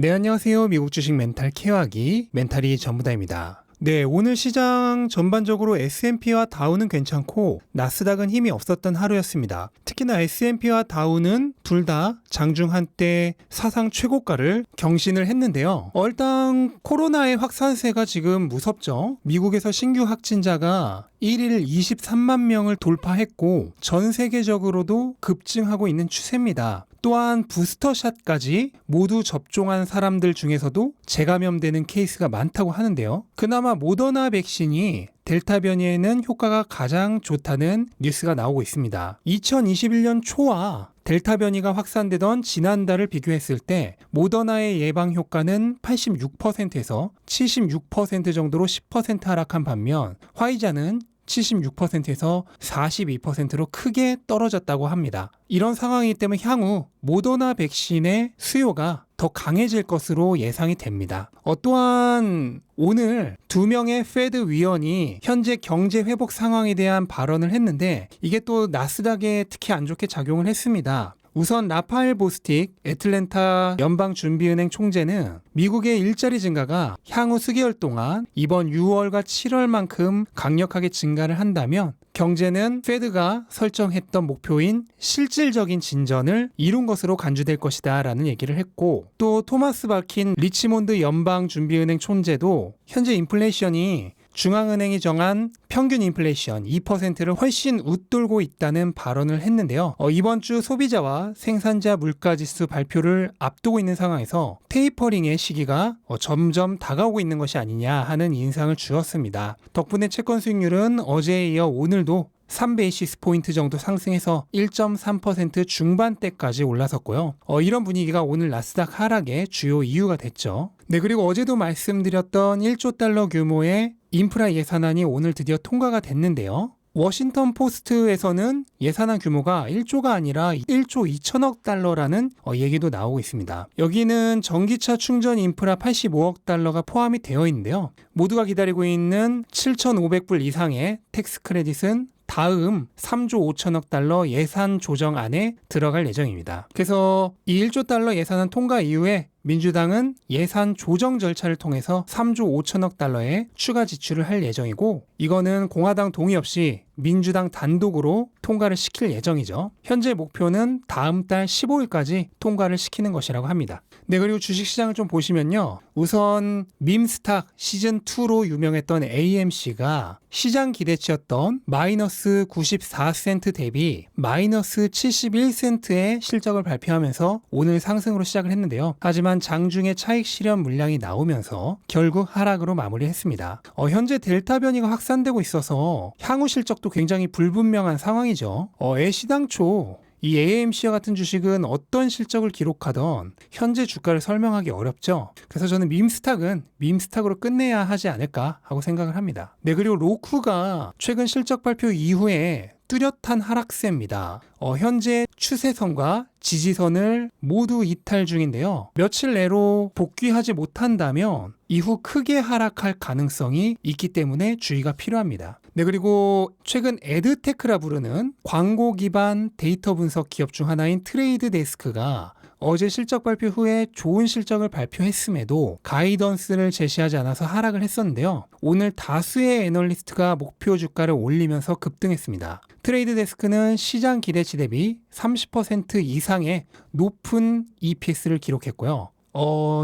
네, 안녕하세요. 미국 주식 멘탈 케어하기 멘탈이 전부다입니다. 네, 오늘 시장 전반적으로 S&P와 다우는 괜찮고 나스닥은 힘이 없었던 하루였습니다. 특히나 S&P와 다우는 둘 다 장중 한때 사상 최고가를 경신을 했는데요. 일단 코로나의 확산세가 지금 무섭죠. 미국에서 신규 확진자가 1일 23만 명을 돌파했고 전 세계적으로도 급증하고 있는 추세입니다. 또한 부스터샷까지 모두 접종한 사람들 중에서도 재감염되는 케이스가 많다고 하는데요. 그나마 모더나 백신이 델타 변이에는 효과가 가장 좋다는 뉴스가 나오고 있습니다. 2021년 초와 델타 변이가 확산되던 지난달을 비교했을 때 모더나의 예방 효과는 86%에서 76% 정도로 10% 하락한 반면 화이자는 76%에서 42%로 크게 떨어졌다고 합니다. 이런 상황이기 때문에 향후 모더나 백신의 수요가 더 강해질 것으로 예상이 됩니다. 또한 오늘 2명의 페드 위원이 현재 경제 회복 상황에 대한 발언을 했는데 이게 또 나스닥에 특히 안 좋게 작용을 했습니다. 우선 라파엘 보스틱 애틀랜타 연방준비은행 총재는 미국의 일자리 증가가 향후 수개월 동안 이번 6월과 7월만큼 강력하게 증가를 한다면 경제는 페드가 설정했던 목표인 실질적인 진전을 이룬 것으로 간주될 것이다 라는 얘기를 했고, 또 토마스 바킨 리치몬드 연방준비은행 총재도 현재 인플레이션이 중앙은행이 정한 평균 인플레이션 2%를 훨씬 웃돌고 있다는 발언을 했는데요. 이번 주 소비자와 생산자 물가지수 발표를 앞두고 있는 상황에서 테이퍼링의 시기가 점점 다가오고 있는 것이 아니냐 하는 인상을 주었습니다. 덕분에 채권 수익률은 어제에 이어 오늘도 3베이시스 포인트 정도 상승해서 1.3% 중반대까지 올라섰고요. 이런 분위기가 오늘 나스닥 하락의 주요 이유가 됐죠. 네, 그리고 어제도 말씀드렸던 1조 달러 규모의 인프라 예산안이 오늘 드디어 통과가 됐는데요. 워싱턴 포스트에서는 예산안 규모가 1조가 아니라 1조 2천억 달러라는 얘기도 나오고 있습니다. 여기는 전기차 충전 인프라 85억 달러가 포함이 되어 있는데요. 모두가 기다리고 있는 7,500불 이상의 텍스 크레딧은 다음 3조 5천억 달러 예산 조정안에 들어갈 예정입니다. 그래서 이 1조 달러 예산안 통과 이후에 민주당은 예산 조정 절차를 통해서 3조 5천억 달러의 추가 지출을 할 예정이고, 이거는 공화당 동의 없이 민주당 단독으로 통과를 시킬 예정이죠. 현재 목표는 다음 달 15일까지 통과를 시키는 것이라고 합니다. 네, 그리고 주식시장을 좀 보시면요. 우선 밈스탁 시즌2로 유명했던 AMC가 시장 기대치였던 마이너스 94센트 대비 마이너스 71센트의 실적을 발표하면서 오늘 상승으로 시작을 했는데요. 하지만 장중에 차익 실현 물량이 나오면서 결국 하락으로 마무리했습니다. 현재 델타 변이가 확산되고 있어서 향후 실적도 굉장히 불분명한 상황이죠. 애시당초 이 AMC와 같은 주식은 어떤 실적을 기록하던 현재 주가를 설명하기 어렵죠. 그래서 저는 밈스탁은 밈스탁으로 끝내야 하지 않을까 하고 생각을 합니다. 네, 그리고 로쿠가 최근 실적 발표 이후에 뚜렷한 하락세입니다. 현재 추세선과 지지선을 모두 이탈 중인데요. 며칠 내로 복귀하지 못한다면 이후 크게 하락할 가능성이 있기 때문에 주의가 필요합니다. 네, 그리고 최근 에드테크라 부르는 광고 기반 데이터 분석 기업 중 하나인 트레이드 데스크가 어제 실적 발표 후에 좋은 실적을 발표했음에도 가이던스를 제시하지 않아서 하락을 했었는데요. 오늘 다수의 애널리스트가 목표 주가를 올리면서 급등했습니다. 트레이드 데스크는 시장 기대치 대비 30% 이상의 높은 EPS를 기록했고요.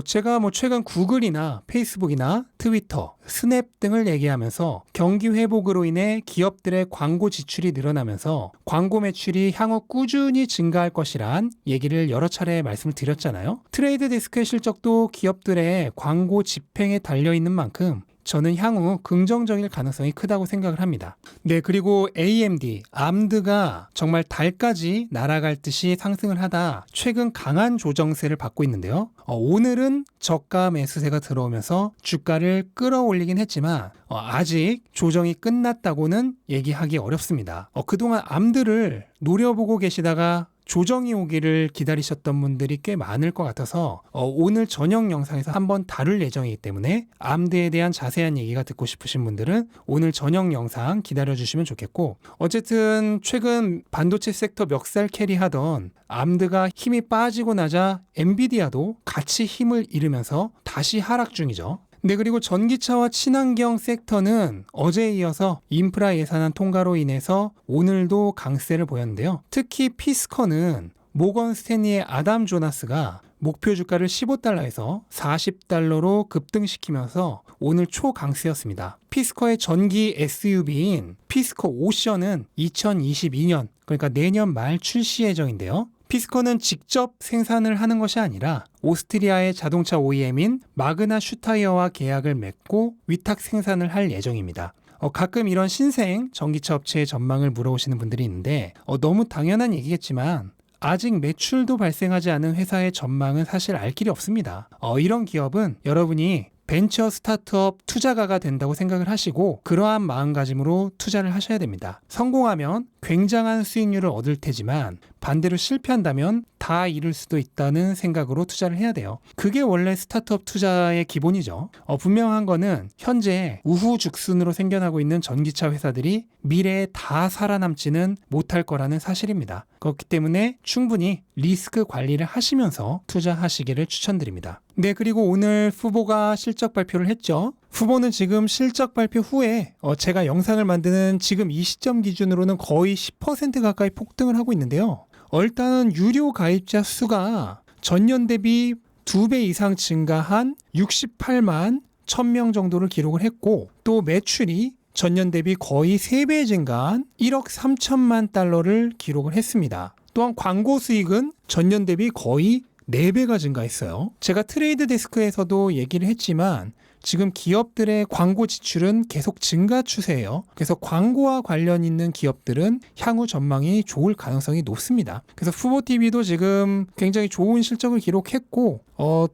제가 최근 구글이나 페이스북이나 트위터, 스냅 등을 얘기하면서 경기 회복으로 인해 기업들의 광고 지출이 늘어나면서 광고 매출이 향후 꾸준히 증가할 것이란 얘기를 여러 차례 말씀을 드렸잖아요. 트레이드 데스크의 실적도 기업들의 광고 집행에 달려있는 만큼 저는 향후 긍정적일 가능성이 크다고 생각을 합니다. 네, 그리고 AMD, 암드가 정말 달까지 날아갈 듯이 상승을 하다 최근 강한 조정세를 받고 있는데요. 오늘은 저가 매수세가 들어오면서 주가를 끌어올리긴 했지만 아직 조정이 끝났다고는 얘기하기 어렵습니다. 그동안 암드를 노려보고 계시다가 조정이 오기를 기다리셨던 분들이 꽤 많을 것 같아서 오늘 저녁 영상에서 한번 다룰 예정이기 때문에 암드에 대한 자세한 얘기가 듣고 싶으신 분들은 오늘 저녁 영상 기다려주시면 좋겠고, 어쨌든 최근 반도체 섹터 멱살 캐리하던 암드가 힘이 빠지고 나자 엔비디아도 같이 힘을 잃으면서 다시 하락 중이죠. 네, 그리고 전기차와 친환경 섹터는 어제에 이어서 인프라 예산안 통과로 인해서 오늘도 강세를 보였는데요. 특히 피스커는 모건 스탠리의 아담 조나스가 목표 주가를 15달러에서 40달러로 급등시키면서 오늘 초강세였습니다. 피스커의 전기 SUV인 피스커 오션은 2022년, 그러니까 내년 말 출시 예정인데요. 피스커는 직접 생산을 하는 것이 아니라 오스트리아의 자동차 OEM인 마그나 슈타이어와 계약을 맺고 위탁 생산을 할 예정입니다. 가끔 이런 신생 전기차 업체의 전망을 물어보시는 분들이 있는데 너무 당연한 얘기겠지만 아직 매출도 발생하지 않은 회사의 전망은 사실 알 길이 없습니다. 이런 기업은 여러분이 벤처 스타트업 투자가가 된다고 생각을 하시고 그러한 마음가짐으로 투자를 하셔야 됩니다. 성공하면 굉장한 수익률을 얻을 테지만 반대로 실패한다면 다 잃을 수도 있다는 생각으로 투자를 해야 돼요. 그게 원래 스타트업 투자의 기본이죠. 분명한 거는 현재 우후죽순으로 생겨나고 있는 전기차 회사들이 미래에 다 살아남지는 못할 거라는 사실입니다. 그렇기 때문에 충분히 리스크 관리를 하시면서 투자하시기를 추천드립니다. 네, 그리고 오늘 후보가 실적 발표를 했죠. 후보는 지금 실적 발표 후에 제가 영상을 만드는 지금 이 시점 기준으로는 거의 10% 가까이 폭등을 하고 있는데요. 일단은 유료 가입자 수가 전년 대비 2배 이상 증가한 68만 1000명 정도를 기록을 했고, 또 매출이 전년 대비 거의 3배 증가한 1억 3천만 달러를 기록을 했습니다. 또한 광고 수익은 전년 대비 거의 4배가 증가했어요. 제가 트레이드 데스크에서도 얘기를 했지만 지금 기업들의 광고 지출은 계속 증가 추세예요. 그래서 광고와 관련 있는 기업들은 향후 전망이 좋을 가능성이 높습니다. 그래서 후보TV도 지금 굉장히 좋은 실적을 기록했고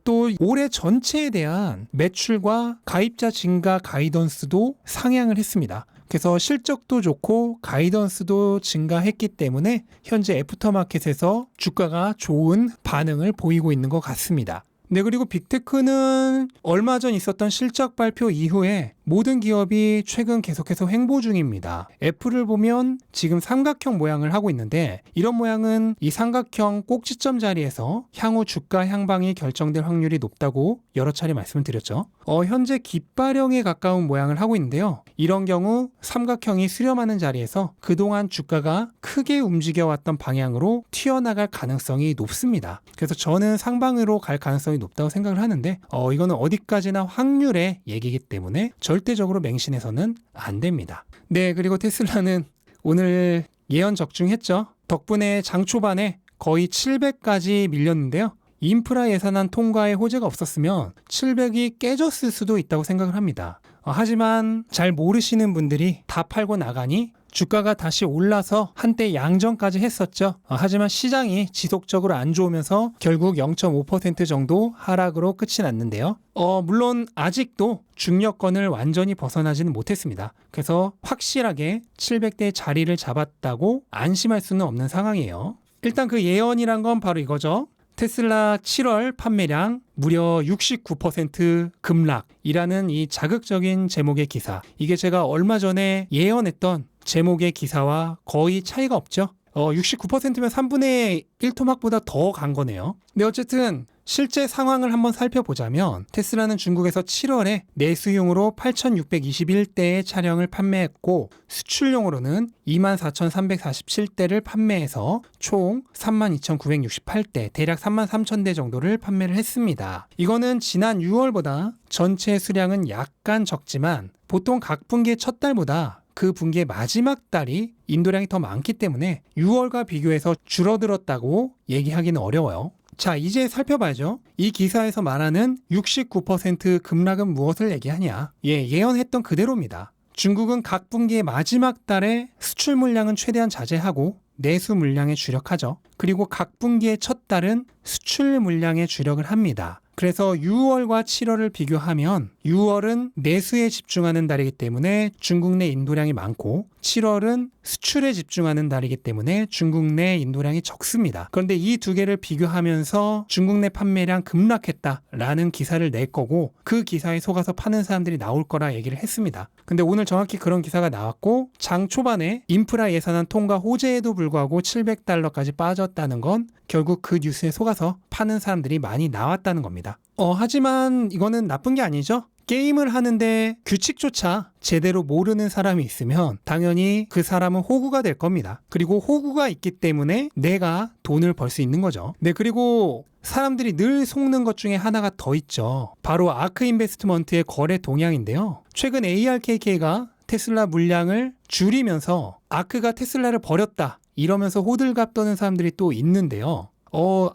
또 올해 전체에 대한 매출과 가입자 증가 가이던스도 상향을 했습니다. 그래서 실적도 좋고 가이던스도 증가했기 때문에 현재 애프터마켓에서 주가가 좋은 반응을 보이고 있는 것 같습니다. 네, 그리고 빅테크는 얼마 전 있었던 실적 발표 이후에 모든 기업이 최근 계속해서 횡보 중입니다. 애플을 보면 지금 삼각형 모양을 하고 있는데 이런 모양은 이 삼각형 꼭지점 자리에서 향후 주가 향방이 결정될 확률이 높다고 여러 차례 말씀을 드렸죠. 현재 깃발형에 가까운 모양을 하고 있는데요. 이런 경우 삼각형이 수렴하는 자리에서 그동안 주가가 크게 움직여왔던 방향으로 튀어나갈 가능성이 높습니다. 그래서 저는 상방으로 갈 가능성이 높다고 생각을 하는데 이거는 어디까지나 확률의 얘기이기 때문에 절대적으로 맹신해서는 안 됩니다. 네, 그리고 테슬라는 오늘 예언 적중했죠. 덕분에 장 초반에 거의 700까지 밀렸는데요. 인프라 예산안 통과의 호재가 없었으면 700이 깨졌을 수도 있다고 생각을 합니다. 하지만 잘 모르시는 분들이 다 팔고 나가니 주가가 다시 올라서 한때 양전까지 했었죠. 하지만 시장이 지속적으로 안 좋으면서 결국 0.5% 정도 하락으로 끝이 났는데요. 물론 아직도 중력권을 완전히 벗어나지는 못했습니다. 그래서 확실하게 700대 자리를 잡았다고 안심할 수는 없는 상황이에요. 일단 그 예언이란 건 바로 이거죠. 테슬라 7월 판매량 무려 69% 급락이라는 이 자극적인 제목의 기사. 이게 제가 얼마 전에 예언했던 제목의 기사와 거의 차이가 없죠. 69%면 3분의 1 토막보다 더 간 거네요. 근데 어쨌든 실제 상황을 한번 살펴보자면 테슬라는 중국에서 7월에 내수용으로 8,621대의 차량을 판매했고 수출용으로는 24,347대를 판매해서 총 32,968대, 대략 33,000대 정도를 판매를 했습니다. 이거는 지난 6월보다 전체 수량은 약간 적지만 보통 각 분기의 첫 달보다 그 분기의 마지막 달이 인도량이 더 많기 때문에 6월과 비교해서 줄어들었다고 얘기하기는 어려워요. 자, 이제 살펴봐야죠. 이 기사에서 말하는 69% 급락은 무엇을 얘기하냐? 예언했던 그대로입니다. 중국은 각 분기의 마지막 달에 수출 물량은 최대한 자제하고 내수 물량에 주력하죠. 그리고 각 분기의 첫 달은 수출 물량에 주력을 합니다. 그래서 6월과 7월을 비교하면 6월은 내수에 집중하는 달이기 때문에 중국 내 인도량이 많고 7월은 수출에 집중하는 달이기 때문에 중국 내 인도량이 적습니다. 그런데 이 두 개를 비교하면서 중국 내 판매량 급락했다라는 기사를 낼 거고 그 기사에 속아서 파는 사람들이 나올 거라 얘기를 했습니다. 근데 오늘 정확히 그런 기사가 나왔고 장 초반에 인프라 예산안 통과 호재에도 불구하고 $700까지 빠졌다는 건 결국 그 뉴스에 속아서 파는 사람들이 많이 나왔다는 겁니다. 하지만 이거는 나쁜 게 아니죠. 게임을 하는데 규칙조차 제대로 모르는 사람이 있으면 당연히 그 사람은 호구가 될 겁니다. 그리고 호구가 있기 때문에 내가 돈을 벌 수 있는 거죠. 네, 그리고 사람들이 늘 속는 것 중에 하나가 더 있죠. 바로 아크 인베스트먼트의 거래 동향인데요. 최근 ARKK가 테슬라 물량을 줄이면서 아크가 테슬라를 버렸다 이러면서 호들갑 떠는 사람들이 또 있는데요.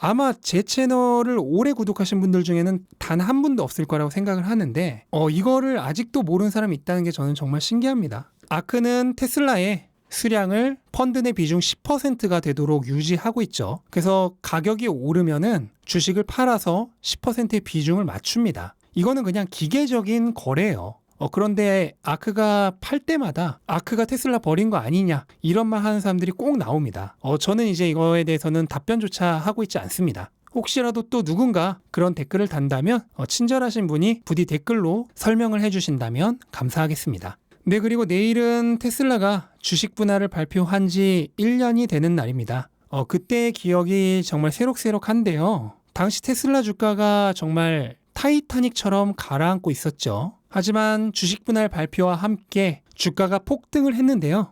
아마 제 채널을 오래 구독하신 분들 중에는 단 한 분도 없을 거라고 생각을 하는데 이거를 아직도 모르는 사람이 있다는 게 저는 정말 신기합니다. 아크는 테슬라의 수량을 펀드 내 비중 10%가 되도록 유지하고 있죠. 그래서 가격이 오르면은 주식을 팔아서 10%의 비중을 맞춥니다. 이거는 그냥 기계적인 거래예요. 그런데 아크가 팔 때마다 아크가 테슬라 버린 거 아니냐 이런 말 하는 사람들이 꼭 나옵니다. 저는 이제 이거에 대해서는 답변조차 하고 있지 않습니다. 혹시라도 또 누군가 그런 댓글을 단다면 친절하신 분이 부디 댓글로 설명을 해주신다면 감사하겠습니다. 네, 그리고 내일은 테슬라가 주식 분할을 발표한 지 1년이 되는 날입니다. 그때의 기억이 정말 새록새록한데요. 당시 테슬라 주가가 정말 타이타닉처럼 가라앉고 있었죠. 하지만 주식 분할 발표와 함께 주가가 폭등을 했는데요.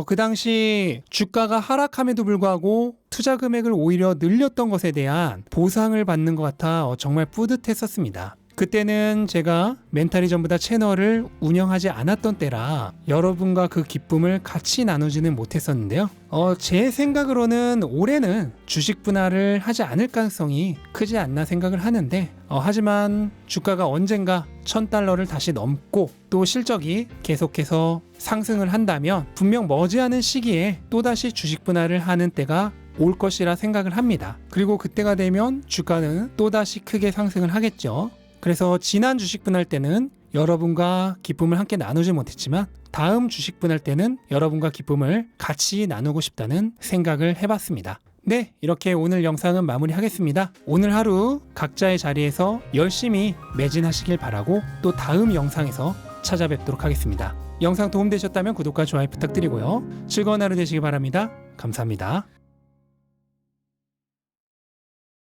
그 당시 주가가 하락함에도 불구하고 투자 금액을 오히려 늘렸던 것에 대한 보상을 받는 것 같아 정말 뿌듯했었습니다. 그때는 제가 멘탈이 전부 다 채널을 운영하지 않았던 때라 여러분과 그 기쁨을 같이 나누지는 못했었는데요. 제 생각으로는 올해는 주식 분할을 하지 않을 가능성이 크지 않나 생각을 하는데 하지만 주가가 언젠가 $1,000를 다시 넘고 또 실적이 계속해서 상승을 한다면 분명 머지않은 시기에 또다시 주식 분할을 하는 때가 올 것이라 생각을 합니다. 그리고 그때가 되면 주가는 또다시 크게 상승을 하겠죠. 그래서 지난 주식 분할 때는 여러분과 기쁨을 함께 나누지 못했지만 다음 주식 분할 때는 여러분과 기쁨을 같이 나누고 싶다는 생각을 해봤습니다. 네, 이렇게 오늘 영상은 마무리하겠습니다. 오늘 하루 각자의 자리에서 열심히 매진하시길 바라고 또 다음 영상에서 찾아뵙도록 하겠습니다. 영상 도움되셨다면 구독과 좋아요 부탁드리고요. 즐거운 하루 되시기 바랍니다. 감사합니다.